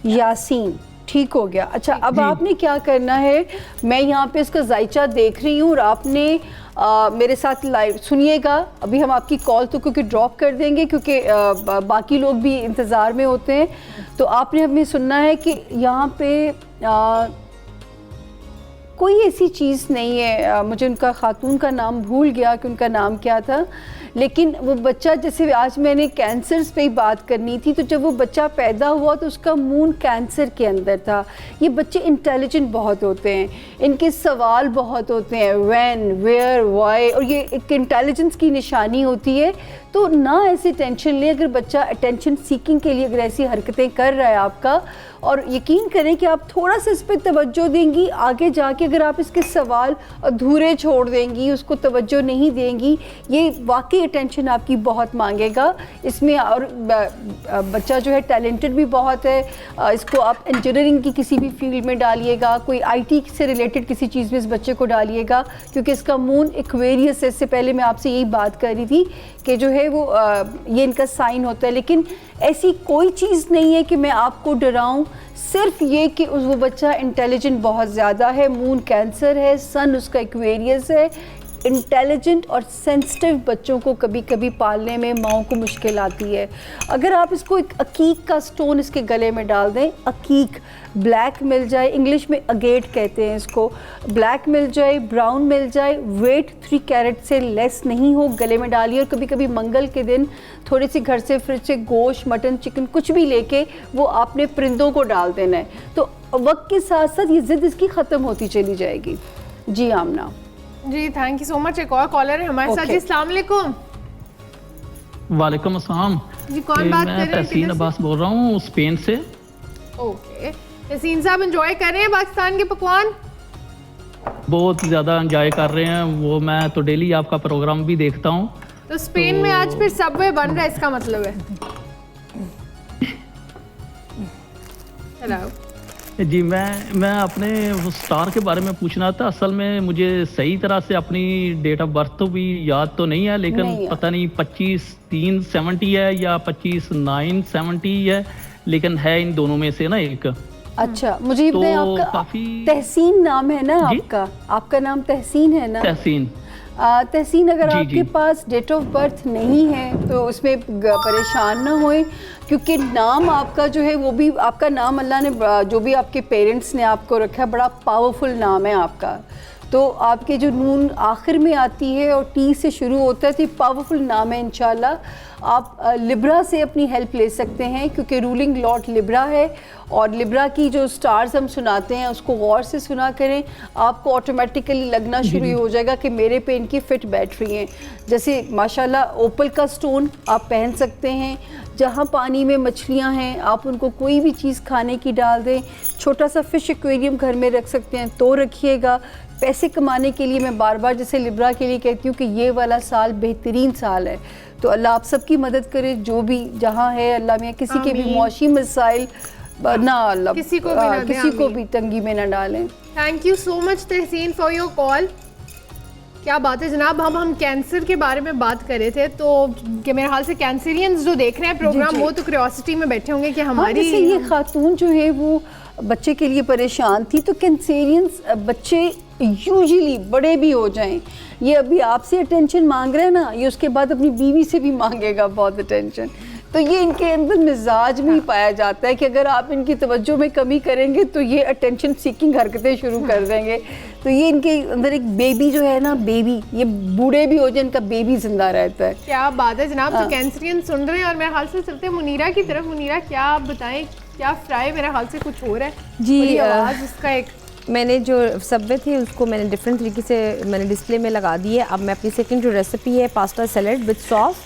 यासीन। ठीक हो गया। अच्छा, अब जी। आपने क्या करना है, मैं यहाँ पे इसका जायचा देख रही हूँ और आपने मेरे साथ लाइव सुनिएगा। अभी हम आपकी कॉल तो क्योंकि ड्रॉप कर देंगे, क्योंकि बाकी लोग भी इंतज़ार में होते हैं। तो आपने हमें सुनना है कि यहाँ पे कोई ऐसी चीज़ नहीं है, मुझे उनका खातून का नाम भूल गया कि उनका नाम क्या था, लेकिन वो बच्चा, जैसे आज मैंने कैंसर्स पे ही बात करनी थी, तो जब वो बच्चा पैदा हुआ तो उसका मून कैंसर के अंदर था। ये बच्चे इंटेलिजेंट बहुत होते हैं, इनके सवाल बहुत होते हैं, व्हेन, वेयर, व्हाई, और ये एक इंटेलिजेंस की निशानी होती है। तो ना ऐसी टेंशन लें। अगर बच्चा अटेंशन सीकिंग के लिए अगर ऐसी हरकतें कर रहा है आपका, और यकीन करें कि आप थोड़ा सा इस पर तवज्जो देंगी, आगे जाके अगर आप इसके सवाल अधूरे छोड़ देंगी, उसको तवज्जो नहीं देंगी, ये वाकई अटेंशन आपकी बहुत मांगेगा इसमें। और बच्चा जो है टैलेंटेड भी बहुत है, इसको आप इंजीनियरिंग की किसी भी फील्ड में डालिएगा, कोई IT से रिलेटेड किसी चीज़ में इस बच्चे को डालिएगा, क्योंकि इसका मून एक्वेरियस है। इससे पहले मैं आपसे यही बात कर रही थी कि जो है वो ये इनका साइन होता है, लेकिन ऐसी कोई चीज़ नहीं है कि मैं आपको डराऊं, सिर्फ ये कि वो बच्चा इंटेलिजेंट बहुत ज़्यादा है, मून कैंसर है, सन उसका एक्वेरियस है। इंटेलिजेंट और सेंसिटिव बच्चों को कभी कभी पालने में माओं को मुश्किल आती है। अगर आप इसको एक अकीक का स्टोन इसके गले में डाल दें, अकीक ब्लैक मिल जाए, इंग्लिश में अगेट कहते हैं इसको, ब्लैक मिल जाए, ब्राउन मिल जाए, वेट 3 कैरेट से लेस नहीं हो, गले में डालिए। और कभी कभी मंगल के दिन थोड़ी सी घर से फ्रिज से गोश्त, मटन, चिकन कुछ भी लेके वो आपने परिंदों को डाल देना है, तो वक्त के साथ साथ ये ज़िद इसकी ख़त्म होती चली जाएगी। जी आमना जी, थैंक यू सो मच। एक और कॉलर है हमारे साथ। जी, अस्सलाम वालेकुम। वालेकुम अस्सलाम जी, कौन बात कर रहे हैं? मैं तहसीन अब्बास बोल रहा हूँ स्पेन से। ओके, तहसीन साहब एंजॉय कर रहे हैं पाकिस्तान के पकवान? बहुत ज़्यादा एंजॉय कर रहे हैं वो, मैं तो डेली आपका प्रोग्राम भी देखता हूँ। तो स्पेन में आज फिर सबवे बन रहा है, इसका मतलब है। हेलो जी, मैं अपने स्टार के बारे में पूछना था। असल में मुझे सही तरह से अपनी डेट ऑफ बर्थ तो भी याद तो नहीं है, लेकिन नहीं पता नहीं 25/3/70 है या 25/9/70 है, लेकिन है इन दोनों में से ना एक। अच्छा, मुझे ये तो बताएं, आपका काफी तहसीन नाम है ना? जी? आपका नाम तहसीन है ना? तहसीन। तहसीन, अगर जी, आपके जी। पास डेट ऑफ बर्थ नहीं है तो उसमें परेशान ना होए, क्योंकि नाम आपका जो है वो भी, आपका नाम अल्लाह ने जो भी आपके पेरेंट्स ने आपको रखा है, बड़ा पावरफुल नाम है आपका। तो आपके जो नून आखिर में आती है और टी से शुरू होता है, तो ये पावरफुल नाम है। इंशाल्लाह आप लिब्रा से अपनी हेल्प ले सकते हैं, क्योंकि रूलिंग लॉर्ड लिब्रा है, और लिब्रा की जो स्टार्स हम सुनाते हैं उसको गौर से सुना करें, आपको ऑटोमेटिकली लगना शुरू हो जाएगा कि मेरे पे इनकी फिट बैठ रही हैं। जैसे माशाल्लाह ओपल का स्टोन आप पहन सकते हैं, जहाँ पानी में मछलियाँ हैं आप उनको कोई भी चीज़ खाने की डाल दें, छोटा सा फिश एक्वेरियम घर में रख सकते हैं तो रखिएगा। पैसे कमाने के लिए मैं बार बार जैसे लिब्रा के लिए कहती हूँ कि ये वाला साल बेहतरीन साल है, तो अल्लाह आप सबकी मदद करे, जो भी जहाँ है अल्लाह में किसी के भी मुआशी मसाइल ना अल्लाह किसी को भी ना दे, किसी को आमीन। भी तंगी में ना डालें। Thank you so much Tehseen for your call. क्या बात है जनाब, हम कैंसर के बारे में बात कर रहे थे, तो कि मेरे ख्याल से कैंसरियंस जो देख रहे हैं प्रोग्राम, जी। वो तो क्यूरियोसिटी में बैठे होंगे कि हाँ, हमारी जैसे ये खातून जो है वो बच्चे के लिए परेशान थी, तो कैंसेरियंस बच्चे यूजुअली बड़े भी हो जाएं, ये अभी आपसे अटेंशन मांग रहे हैं ना, ये उसके बाद अपनी बीवी से भी मांगेगा बहुत अटेंशन। तो ये इनके अंदर मिजाज में ही पाया जाता है कि अगर आप इनकी तवज्जो में कमी करेंगे तो ये अटेंशन सीकिंग हरकतें शुरू कर देंगे। तो ये इनके अंदर एक बेबी जो है ना, बेबी, ये बूढ़े भी हो जाए इनका बेबी जिंदा रहता है। क्या बात है जनाब। तो कैंसरियन सुन रहे हैं और मेरे ख्याल से चलते हैं मुनीरा की तरफ। मुनीरा, क्या आप बताएं, क्या फ्राई मेरे ख्याल से कुछ हो रहा है जी, बड़ी आवाज़ उसका एक मैंने जो सबवे थे उसको मैंने डिफरेंट तरीके से मैंने डिस्प्ले में लगा दी है। अब मैं अपनी सेकंड जो रेसिपी है पास्ता सैलेड विद सॉस,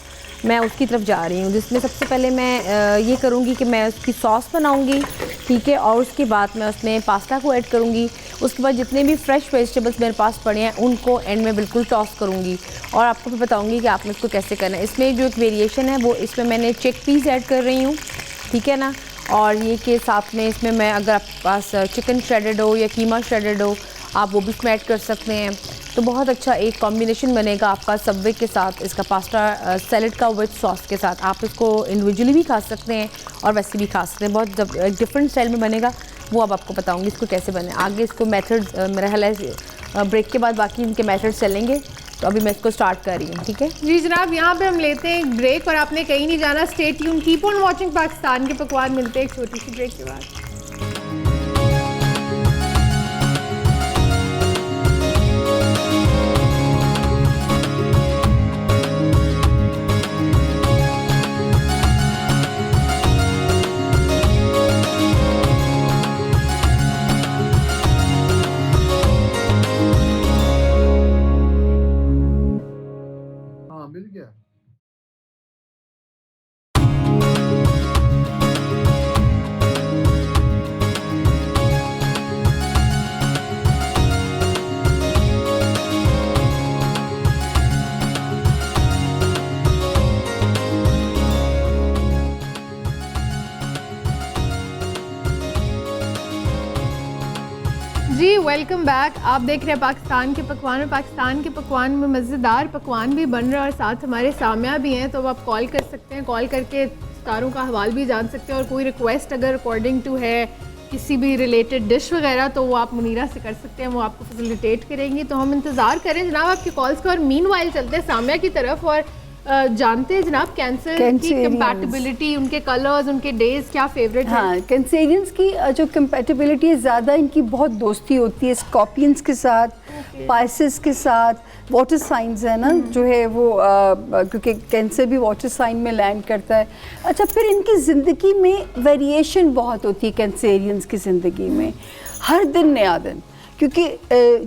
मैं उसकी तरफ जा रही हूँ, जिसमें सबसे पहले मैं ये करूँगी कि मैं उसकी सॉस बनाऊँगी, ठीक है, और उसके बाद मैं उसमें पास्ता को ऐड करूँगी। उसके बाद जितने भी फ्रेश वेजिटेबल्स मेरे पास पड़े हैं उनको एंड में बिल्कुल टॉस करूँगी, और आपको भी बताऊँगी कि आपने इसको कैसे करना है। इसमें जो एक वेरिएशन है वो इसमें मैंने चिक पीस ऐड कर रही हूँ, ठीक है ना, और ये के साथ में इसमें मैं, अगर आपके पास चिकन श्रेडेड हो या कीमा श्रेडेड हो, आप वो भी इसमें ऐड कर सकते हैं। तो बहुत अच्छा एक कॉम्बिनेशन बनेगा आपका सबवे के साथ, इसका पास्ता सैलेड का विद सॉस के साथ। आप इसको इंडिविजुअली भी खा सकते हैं और वैसे भी खा सकते हैं, बहुत डिफरेंट स्टाइल में बनेगा। वो अब आपको बताऊंगी इसको कैसे बने। आगे इसको मेथड मेरा ख्याल है ब्रेक के बाद बाकी इनके मेथड चलेंगे, तो अभी मैं इसको स्टार्ट कर रही हूँ, ठीक है जी जनाब। यहाँ पे हम लेते हैं एक ब्रेक और आपने कहीं नहीं जाना, stay tune, keep on watching Pakistan के पकवान। मिलते हैं एक छोटी सी ब्रेक के बाद। हाँ मिल गया। Welcome back. आप देख रहे हैं पाकिस्तान के पकवान में। पाकिस्तान के पकवान में मज़ेदार पकवान भी बन रहा है और साथ हमारे सामिया भी हैं, तो अब आप कॉल कर सकते हैं, कॉल करके सितारों का हवाल भी जान सकते हैं और कोई रिक्वेस्ट अगर अकॉर्डिंग टू है किसी भी रिलेटेड डिश वगैरह तो वो आप मुनीरा से कर सकते हैं, वो आपको फैसिलिटेट करेंगी। तो हम इंतज़ार करें जनाब आपके कॉल्स का। और मीनवाइल चलते हैं सामिया की तरफ और जानते हैं जनाब कैंसर की कंपैटिबिलिटी, उनके कलर्स, उनके डेज क्या फेवरेट है? हाँ, कैंसेरियंस की जो कंपैटिबिलिटी है ज़्यादा, इनकी बहुत दोस्ती होती है स्कॉर्पियंस के साथ, पाइसेस के साथ, वाटर साइंस है ना जो है वो क्योंकि कैंसर भी वाटर साइन में लैंड करता है। अच्छा, फिर इनकी ज़िंदगी में वेरिएशन बहुत होती है कैंसेरियंस की ज़िंदगी में, हर दिन नया दिन, क्योंकि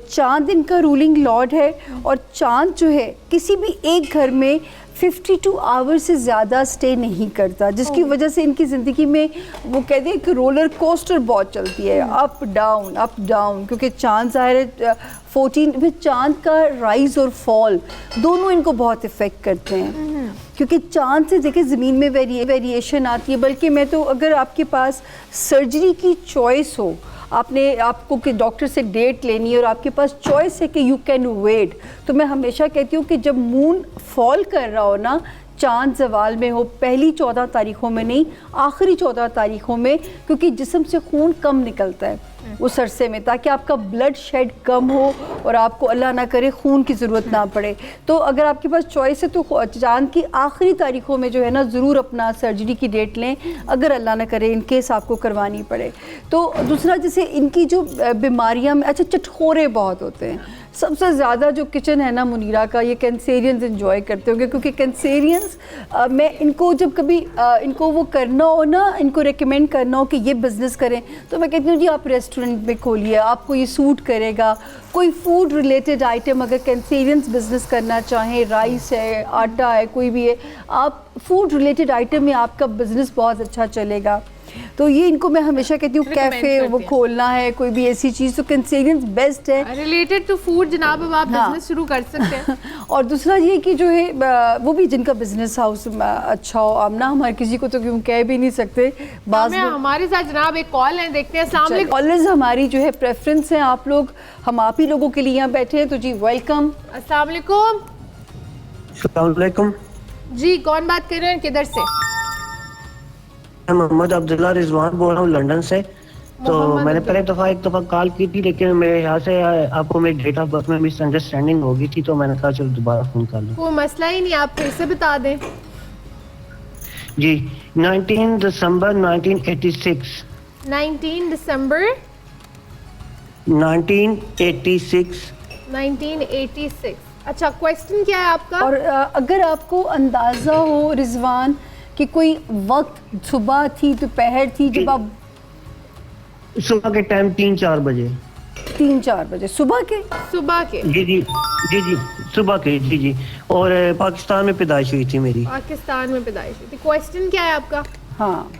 चांद इनका रूलिंग लॉर्ड है और चांद जो है किसी भी एक घर में 52 आवर्स से ज़्यादा स्टे नहीं करता, जिसकी वजह से इनकी ज़िंदगी में वो कहते हैं कि रोलर कोस्टर बहुत चलती है, अप डाउन, क्योंकि चांद ज़ाहिर है 14 फिर चांद का राइज और फॉल दोनों इनको बहुत इफ़ेक्ट करते हैं, क्योंकि चांद से देखिए ज़मीन में वेरिएशन आती है। बल्कि मैं तो अगर आपके पास सर्जरी की चॉइस हो, आपको कि डॉक्टर से डेट लेनी है और आपके पास चॉइस है कि यू कैन वेट, तो मैं हमेशा कहती हूँ कि जब मून फॉल कर रहा हो ना, चांद जवाल में हो, पहली 14 तारीख़ों में नहीं, आखिरी 14 तारीख़ों में, क्योंकि जिस्म से खून कम निकलता है उस अरसे में, ताकि आपका ब्लड शेड कम हो और आपको अल्लाह ना करे खून की ज़रूरत ना पड़े। तो अगर आपके पास चॉइस है तो चांद की आखिरी तारीख़ों में जो है ना ज़रूर अपना सर्जरी की डेट लें, अगर अल्लाह ना करे इन केस आपको करवानी पड़े। तो दूसरा, जैसे इनकी जो बीमारियाँ में, अच्छा चटखोरे बहुत होते हैं, सबसे ज़्यादा जो किचन है ना मुनीरा का, ये कैंसेरियंस एंजॉय करते होंगे, क्योंकि कैंसेरियंस मैं इनको जब कभी इनको वो करना हो ना, इनको रेकमेंड करना हो कि ये बिज़नेस करें, तो मैं कहती हूँ जी आप रेस्टोरेंट में खोलिए, आपको ये सूट करेगा। कोई फूड रिलेटेड आइटम अगर कैंसेरियंस बिज़नेस करना चाहें, राइस है, आटा है, कोई भी है, आप फूड रिलेटेड आइटम में आपका बिज़नेस बहुत अच्छा चलेगा। तो ये इनको मैं हमेशा कहती हूँ कैफ़े वो खोलना है, कोई भी ऐसी चीज़, तो कैंसेरियंस बेस्ट है रिलेटेड टू फूड जनाब। अब आप बिजनेस शुरू कर सकते हैं। और दूसरा ये कि जो है वो भी जिनका बिजनेस हाउस अच्छा हो, आमना हमारे किसी को तो क्यों कह भी नहीं सकते, हमारे साथ जनाब एक कॉल है, देखते हैं। अस्सलाम वालेकुम। कॉलर्स हमारी जो है प्रेफरेंस है, आप लोग, हम आप ही लोगों के लिए यहाँ बैठे हैं, तो जी वेलकम। अस्सलाम वालेकुम। अस्सलाम वालेकुम जी, कौन बात कर रहे हैं, किधर से? मैं मोहम्मद अब्दुल्ला रिजवान बोल रहा हूँ लंदन से। तो मैंने पहले एक दफ़ा कॉल की थी, लेकिन मेरे यहाँ से आपको मेरी डेट ऑफ बर्थ में मिसअंडरस्टैंडिंग हो गई थी, तो मैंने कहा चलो दोबारा फ़ोन कर लूँ। कोई मसला ही नहीं, आप फिर से बता दें। जी, 19 दिसंबर 1986। 19 दिसंबर 1986। 1986। अच्छा, क्वेश्चन क्या है आपका? और अगर आपको अंदाज़ा हो रिजवान कि कोई वक्त सुबह थी, दोपहर थी, जब आप सुबह के टाइम 3-4 बजे। 3-4 बजे सुबह के? जी सुबह के, जी। और पाकिस्तान में पैदाइश हुई थी मेरी। पाकिस्तान में पैदाइश हुई थी। क्वेश्चन क्या है आपका? हाँ,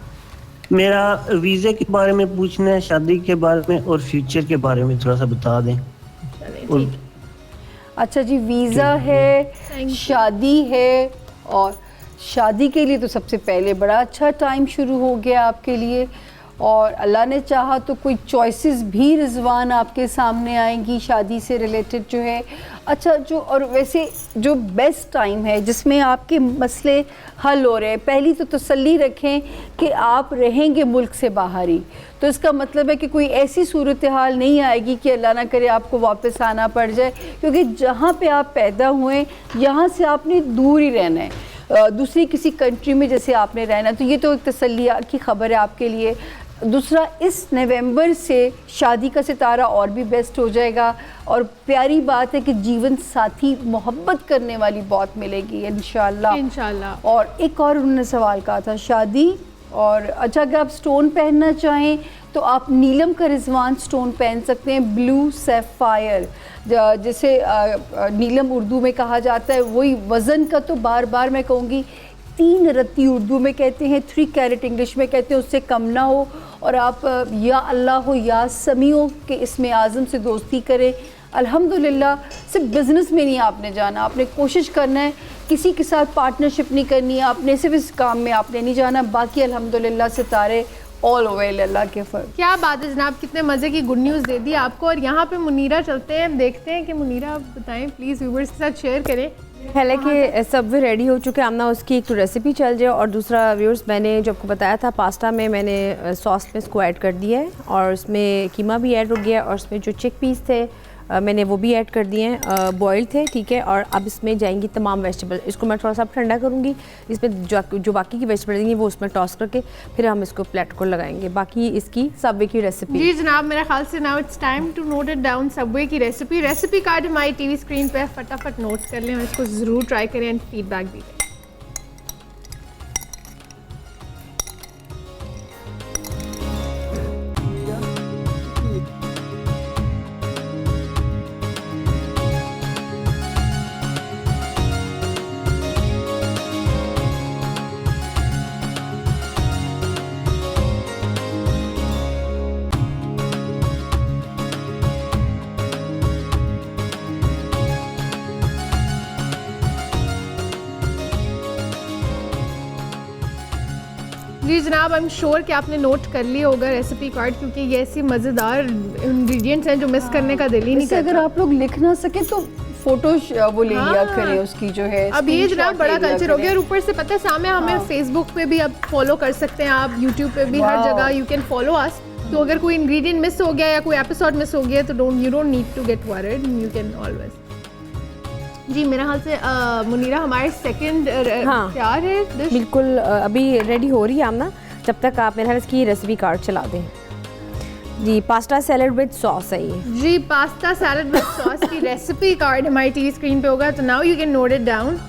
मेरा वीज़े के बारे में पूछना है, शादी के बारे में और फ्यूचर के बारे में थोड़ा सा बता दें। चलें, ठीक। अच्छा जी, वीज़ा है, शादी है, और शादी के लिए तो सबसे पहले बड़ा अच्छा टाइम शुरू हो गया आपके लिए, और अल्लाह ने चाहा तो कोई चॉइसेस भी रिजवान आपके सामने आएंगी शादी से रिलेटेड जो है। अच्छा, जो और वैसे जो बेस्ट टाइम है जिसमें आपके मसले हल हो रहे हैं, पहली तो तसल्ली रखें कि आप रहेंगे मुल्क से बाहर ही, तो इसका मतलब है कि कोई ऐसी सूरत हाल नहीं आएगी कि अल्लाह ना करे आपको वापस आना पड़ जाए, क्योंकि जहाँ पे आप पैदा हुए यहाँ से आपने दूर ही रहना है, दूसरी किसी कंट्री में जैसे आपने रहना, तो ये तो एक तसल्ली की ख़बर है आपके लिए। दूसरा, इस नवंबर से शादी का सितारा और भी बेस्ट हो जाएगा, और प्यारी बात है कि जीवन साथी मोहब्बत करने वाली बहुत मिलेगी इंशाल्लाह। और एक और उन्होंने सवाल कहा था शादी, और अच्छा अगर आप स्टोन पहनना चाहें तो आप नीलम का रिजवान स्टोन पहन सकते हैं, ब्लू सैफायर, जैसे नीलम उर्दू में कहा जाता है, वही वज़न का तो बार बार मैं कहूँगी 3 रत्ती उर्दू में कहते हैं, 3 कैरेट इंग्लिश में कहते हैं, उससे कम ना हो, और आप या अल्लाह हो या समीओ के इसमें आज़म से दोस्ती करें। अल्हम्दुलिल्लाह, सिर्फ बिज़नेस में नहीं आपने जाना, आपने कोशिश करना है, किसी के साथ पार्टनरशिप नहीं करनी है आपने, सिर्फ इस काम में आपने नहीं जाना, बाकी अल्हम्दुलिल्लाह सितारे ऑल ओवर अल्लाह के फर्क। क्या बात है जनाब, कितने मज़े की गुड न्यूज़ दे दी आपको। और यहाँ पे मुनीरा चलते हैं, देखते हैं कि मुनीरा आप बताएं प्लीज़, व्यूवर्स के साथ शेयर करें। हालांकि सब वे रेडी हो चुके हैं, आमना उसकी एक तो रेसिपी चल जाए और दूसरा व्यूअर्स मैंने जो आपको बताया था पास्ता में मैंने सॉस में इसको ऐड कर दिया है और उसमें कीमा भी ऐड हो गया और उसमें जो चिक पीस थे मैंने वो भी ऐड कर दिए हैं, बॉइल्ड थे, ठीक है। और अब इसमें जाएंगी तमाम वेजिटेबल, इसको मैं थोड़ा सा ठंडा करूँगी, इसमें जो बाकी की वेजिटेबल देंगी वो उसमें टॉस करके फिर हम इसको प्लेट को लगाएंगे। बाकी इसकी सबवे की रेसिपी। जी जनाब, मेरा ख्याल से now it's time to note it down. Subway की रेसिपी कार्ड हमारी टीवी स्क्रीन पे फटाफट नोट कर लें और इसको ज़रूर ट्राई करें एंड फीडबैक भी दें। जी जनाब, आई एम श्योर कि आपने नोट कर लिया होगा रेसिपी कार्ड, क्योंकि ये ऐसी मज़ेदार इंग्रेडिएंट्स हैं जो मिस करने का दिल ही नहीं वैसे करता। अगर आप लोग लिख ना सके तो फोटो वो ले लिया करें उसकी जो है। अब ये जनाब बड़ा कल्चर हो गया और ऊपर से पता है सामने हमें हाँ। फेसबुक पे भी अब फॉलो कर सकते हैं आप, यूट्यूब पे भी, हर जगह यू कैन फॉलो अस। तो अगर कोई इंग्रेडिएंट मिस हो गया या कोई एपिसोड मिस हो गया तो you don't need to get worried, you can always. जी मेरा हाल से मुनीरा हमारे सेकंड हाँ। तैयार है डिश। बिल्कुल अभी रेडी हो रही है आमना, जब तक आप मेरे ख्याल इसकी रेसिपी कार्ड चला दें। जी पास्ता सैलड विद सॉस है ये। जी पास्ता सैलड विद सॉस की रेसिपी कार्ड हमारी टीवी स्क्रीन पे होगा, तो now you can note it down.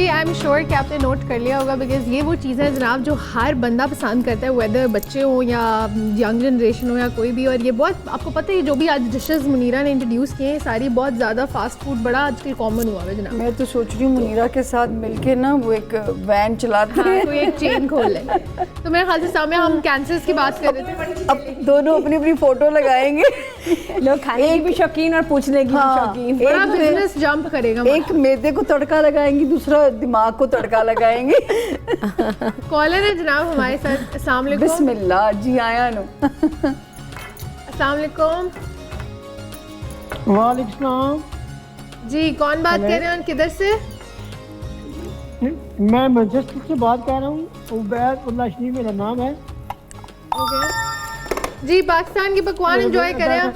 I am sure कि आपने नोट कर लिया होगा, बिकॉज ये वो चीज़ें हैं जनाब जो हर बंदा पसंद करता है, वेदर बच्चे हों या यंग जनरेशन हो या कोई भी। और ये बहुत आपको पता है जो भी आज डिशेस मुनीरा ने इंट्रोड्यूस किए हैं सारी बहुत ज़्यादा फास्ट फूड बड़ा आजकल कॉमन हुआ है जनाब। मैं तो सोच रही हूँ मुनीरा के साथ मिलके ना वो एक वैन चलाते हैं, कोई एक चेन खोल ले। तो मेरे ख्याल से सामने हम कैंसर्स की बात कर रहे थे, अब दोनों अपनी अपनी फोटो लगाएंगे। लोग खाने की भी शौकीन और पूछने की भी हाँ, शौकीन। बड़ा एक बिजनेस जंप करेगा। एक मैदे को तड़का लगाएंगी, दूसरा दिमाग को तड़का लगाएंगे। कॉलर है जनाब हमारे साथ। अस्सलाम वालेकुम। बिस्मिल्लाह जी, आया नो। अस्सलाम वालेकुम। वालेकुम सलाम। जी कौन बात कर रहे हैं, किधर से? मैं मैनचेस्टर से बात कर रहा हूँ, उबैद उल्लाह शरीफ मेरा नाम है। ओके जी, पाकिस्तान की पकवान एंजॉय करें आप?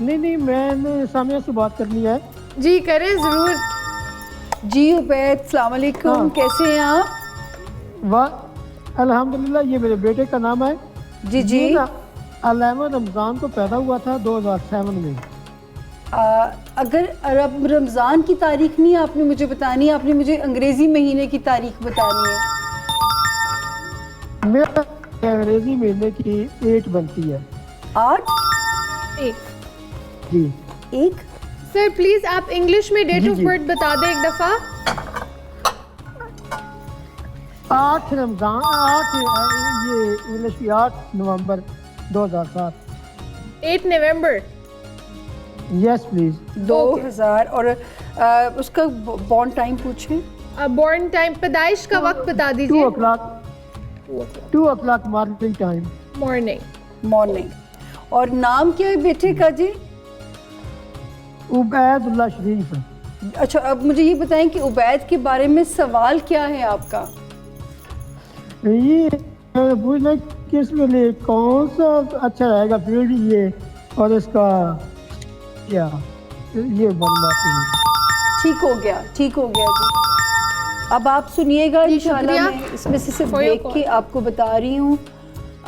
नहीं मैंने सामिया से बात करनी है। जी करें ज़रूर। जी उबैद अस्सलाम वालेकुम, हाँ। कैसे हैं आप? वाह अल्हम्दुलिल्लाह, ये मेरे बेटे का नाम है। जी जी। 11 रमज़ान को पैदा हुआ था 2007 में। अगर अब रमज़ान की तारीख नहीं आपने मुझे बतानी, आपने मुझे अंग्रेज़ी महीने की तारीख बतानी है। मेरा अंग्रेजी महीने की 8 बनती है। 8? जी एक। सर प्लीज़ आप इंग्लिश में डेट जी, ऑफ जी। बर्थ बता दें एक दफ़ा। 8 रमज़ान, 8 ये इंग्लिश की 8 नवंबर 2007। 8 नवंबर। Yes please. 2000। और उसका बॉर्न टाइम पूछें। बॉर्न टाइम, पैदाइश का वक्त बता 2 दीजिए। o'clock morning time. मॉर्निंग। और नाम क्या है बेटे का जी? उबैद उल्लाह शरीफ। अच्छा, अब मुझे ये बताएं कि उबैद के बारे में सवाल क्या है आपका? ये पूछना किस लिए कौन सा अच्छा रहेगा फील्ड, ये और इसका क्या ये बनवाते हैं। ठीक हो गया जी। अब आप सुनिएगा, जी, इंशाल्लाह शुक्रिया मैं इसमें से सिर्फ for your देख के आपको बता रही हूँ।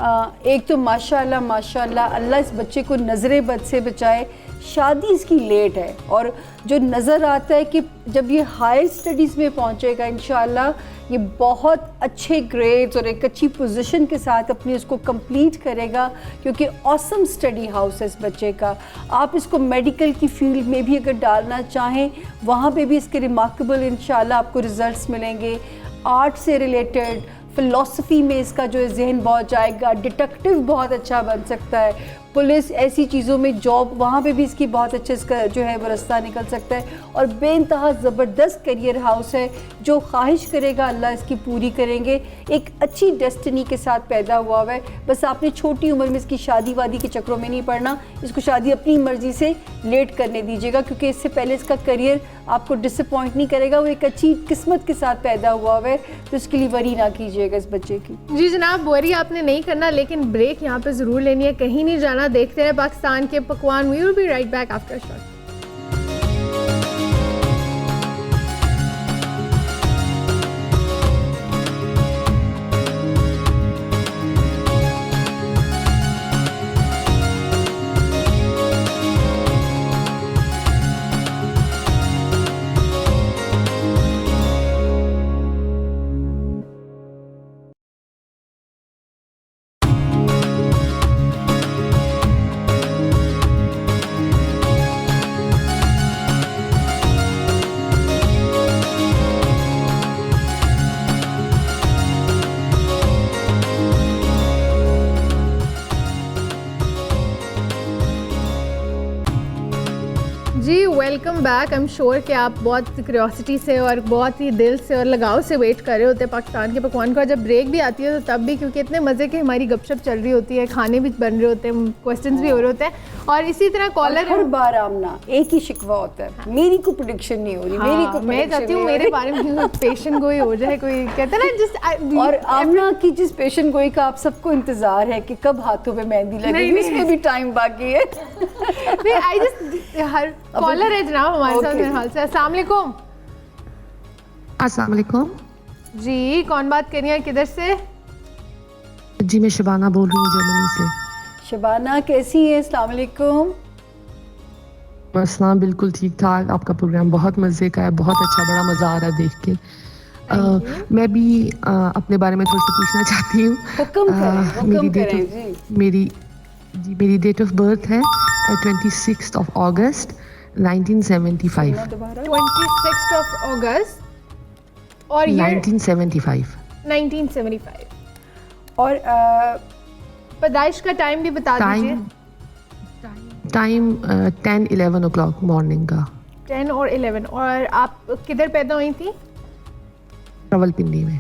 एक तो माशाल्लाह माशाल्लाह अल्लाह इस बच्चे को नज़र बद से बचाए। शादी इसकी लेट है और जो नज़र आता है कि जब ये हायर स्टडीज़ में पहुंचेगा इंशाल्लाह ये बहुत अच्छे ग्रेड्स और एक अच्छी पोजीशन के साथ अपनी उसको कंप्लीट करेगा, क्योंकि ऑसम स्टडी हाउस है इस बच्चे का। आप इसको मेडिकल की फील्ड में भी अगर डालना चाहें वहाँ पे भी इसके रिमार्केबल इंशाल्लाह आपको रिजल्ट्स मिलेंगे। आर्ट से रिलेटेड फ़िलॉसफी में इसका जो है जहन बहुत जाएगा, डिटेक्टिव बहुत अच्छा बन सकता है, पुलिस ऐसी चीज़ों में जॉब वहाँ पे भी इसकी बहुत अच्छे इसका जो है वो रास्ता निकल सकता है। और बेइंतहा ज़बरदस्त करियर हाउस है, जो ख्वाहिश करेगा अल्लाह इसकी पूरी करेंगे। एक अच्छी डेस्टिनी के साथ पैदा हुआ है, बस आपने छोटी उम्र में इसकी शादी वादी के चक्रों में नहीं पड़ना, इसको शादी अपनी मर्ज़ी से लेट करने दीजिएगा, क्योंकि इससे पहले इसका करियर आपको डिसअपॉइंट नहीं करेगा। वो एक अच्छी किस्मत के साथ पैदा हुआ है, तो इसके लिए वरी ना कीजिएगा इस बच्चे की। जी जनाब, वरी आपने नहीं करना, लेकिन ब्रेक यहाँ पे ज़रूर लेनी है, कहीं नहीं जाना। देखते रहे पाकिस्तान के पकवान। We will be right back after short. जी welcome back. I am sure कि आप बहुत क्यूरियोसिटी से और बहुत ही दिल से और लगाव से वेट कर रहे होते हैं पाकिस्तान के पकवान का। जब ब्रेक भी आती है तो तब भी, क्योंकि इतने मज़े की हमारी गपशप चल रही होती है, खाने भी बन रहे होते हैं, क्वेश्चंस भी हो रहे होते हैं। और इसी तरह कॉलर हर बार आमना एक ही शिकवा होता है, मेरी को प्रेडिक्शन नहीं हो रही। मेरी को मैं चाहती हूँ मेरे बारे में पेशेंट गोई हो जाए, कोई कहते हैं ना जिस और आमना की जिस पेशेंट गोई का आप सबको इंतजार है कि कब हाथों पे मेहंदी लगेगी, इसमें भी टाइम बाकी है। नहीं, आई जस्ट हर कॉलर है जनाब हमारे साथ मेरे हाल से। अस्सलाम वालेकुम। अस्सलाम वालेकुम जी, कौन बात कर रही हैं, किधर से? जी मैं शबाना बोल रही हूँ जर्मनी से। शबाना कैसी है? अस्सलाम वालेकुम। अस्सलाम, बिल्कुल ठीक ठाक। आपका प्रोग्राम बहुत मज़े का है, बहुत अच्छा, बड़ा मज़ा आ रहा है देख के। मैं भी अपने बारे में थोड़ा सा पूछना चाहती हूँ। मेरी डेट ऑफ बर्थ है 26 of August 1975। 26 of August और 1975। 1975 और पैदाइश का टाइम भी बता दीजिए। टाइम 10-11 o'clock मॉर्निंग का। 10 और 11। और आप किधर पैदा हुई थी? रावलपिंडी में,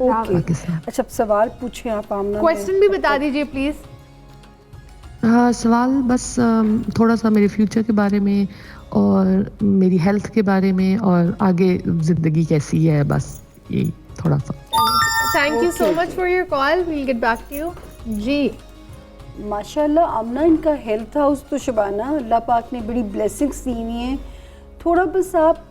पाकिस्तान। अच्छा, सवाल पूछें आप आमना। क्वेश्चन भी बता दीजिए प्लीज़। हाँ, सवाल बस थोड़ा सा मेरे फ्यूचर के बारे में और मेरी हेल्थ के बारे में और आगे ज़िंदगी कैसी है, बस यही थोड़ा सा। Thank you so much for your call, we'll get back to you. जी माशाल्लाह आमना, इनका हेल्थ हाउस तो शबाना अल्लाह पाक ने बड़ी ब्लेसिंग्स दी हुई हैं। थोड़ा बस आप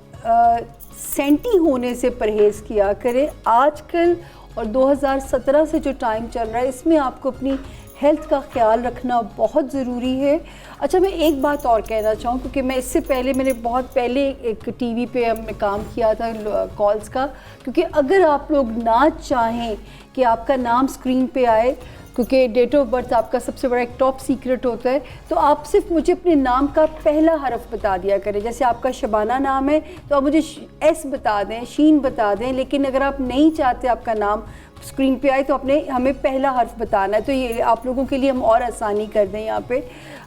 सेंटी होने से परहेज़ किया करें आजकल, और 2017 से जो टाइम चल रहा है इसमें आपको अपनी हेल्थ का ख्याल रखना बहुत ज़रूरी है। अच्छा, मैं एक बात और कहना चाहूँ, क्योंकि मैं इससे पहले मैंने बहुत पहले एक टीवी पे हमने काम किया था कॉल्स का, क्योंकि अगर आप लोग ना चाहें कि आपका नाम स्क्रीन पे आए, क्योंकि डेट ऑफ बर्थ आपका सबसे बड़ा एक टॉप सीक्रेट होता है, तो आप सिर्फ मुझे अपने नाम का पहला हरफ बता दिया करें। जैसे आपका शबाना नाम है तो आप मुझे एस बता दें, शीन बता दें, लेकिन अगर आप नहीं चाहते आपका नाम स्क्रीन पे आए तो आपने हमें पहला हर्फ बताना है। तो ये आप लोगों के लिए हम और आसानी कर दें यहाँ पे।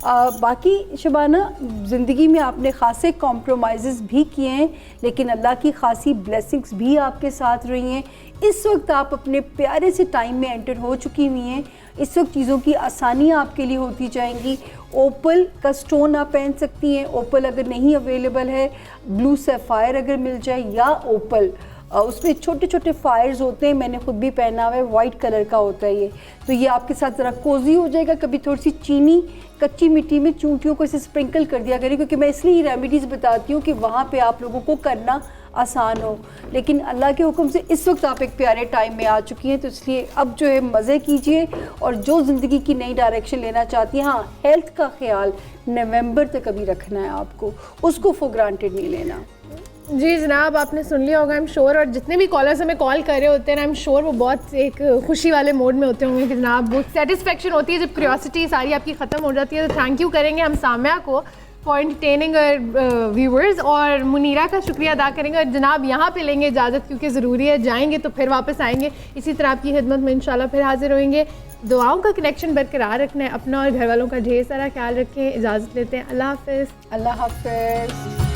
बाकी शबाना, ज़िंदगी में आपने ख़ासे कॉम्प्रोमाइज़ भी किए हैं, लेकिन अल्लाह की ख़ासी ब्लेसिंग्स भी आपके साथ रही हैं। इस वक्त आप अपने प्यारे से टाइम में एंटर हो चुकी हुई हैं। इस वक्त चीज़ों की आसानियाँ आपके लिए होती जाएंगी। ओपल का स्टोन आप पहन सकती हैं, ओपल अगर नहीं अवेलेबल है, ब्लू सैफायर अगर मिल जाए, या ओपल उसमें छोटे छोटे फायर्स होते हैं, मैंने खुद भी पहना हुआ है, वाइट कलर का होता है ये, तो ये आपके साथ ज़रा कोजी हो जाएगा। कभी थोड़ी सी चीनी कच्ची मिट्टी में चूंटियों को इसे स्प्रिंकल कर दिया करें, क्योंकि मैं इसलिए रेमेडीज़ बताती हूँ कि वहाँ पे आप लोगों को करना आसान हो, लेकिन अल्लाह के हुक्म से इस वक्त आप एक प्यारे टाइम में आ चुकी हैं, तो इसलिए अब जो है मज़े कीजिए और जो ज़िंदगी की नई डायरेक्शन लेना चाहती हैं, हाँ हेल्थ का ख्याल नवंबर तक अभी रखना है आपको, उसको फॉर ग्रांटेड नहीं लेना। जी जनाब, आपने सुन लिया होगा आई एम श्योर, और जितने भी कॉलर्स हमें कॉल कर रहे होते हैं आई एम श्योर वो बहुत एक खुशी वाले मोड में होते होंगे कि जनाब वो सेटिस्फेक्शन होती है जब क्यूरियोसिटी सारी आपकी ख़त्म हो जाती है। तो थैंक यू करेंगे हम सामिया को फॉर एंटरटेनिंग व्यूवर्स, और मुनीरा का शुक्रिया अदा करेंगे। और जनाब यहाँ पे लेंगे इजाज़त क्योंकि ज़रूरी है, जाएंगे तो फिर वापस आएंगे, इसी तरह आपकी खिदमत में इंशाल्लाह फिर हाजिर होंगे। दुआओं का कनेक्शन बरकरार रखना है, अपना और घर वालों का ढेर सारा ख्याल रखें। इजाज़त लेते हैं, अल्लाह हाफ़िज़। अल्लाह हाफ़िज़।